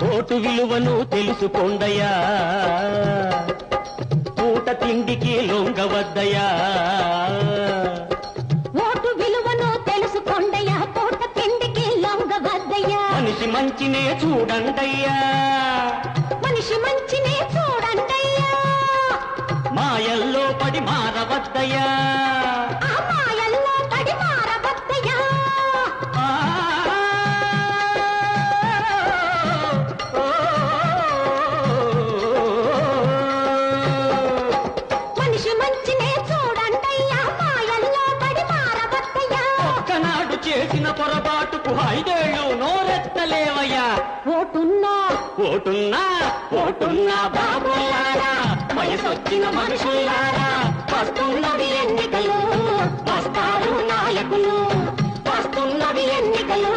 Vote విలువను తెలుసుకోండయ్యా, పూట తిండికి లొంగవద్దయ్యా. ఓటు విలువను తెలుసుకోండయ్యా, పూట తిండికి లొంగవద్దయ్యా. మనిషి మంచినే చూడండయ్యా, మనిషి మంచినే చూడండయ్యా. మాయల్లో పడి మారవద్దయ్యా, ఆ మాయల్లో పడి మారవద్దయ్యా. మనిషి మంచినే చూడండయ్యా, మాయల్లో పడి మారవద్దయ్యా. ఒక్కనాడు చేసిన పొరపాటుకు 5 ఏళ్ళు నోరెత్తలేవయ్యా. ఓటున్నా ఓటున్నా ఓటున్నా బాబులారా, వయసొచ్చిన మనుషులారా, వస్తున్నవి ఎన్నికలు, వస్తారు నాయకులు, వస్తున్నవి ఎన్నికలు.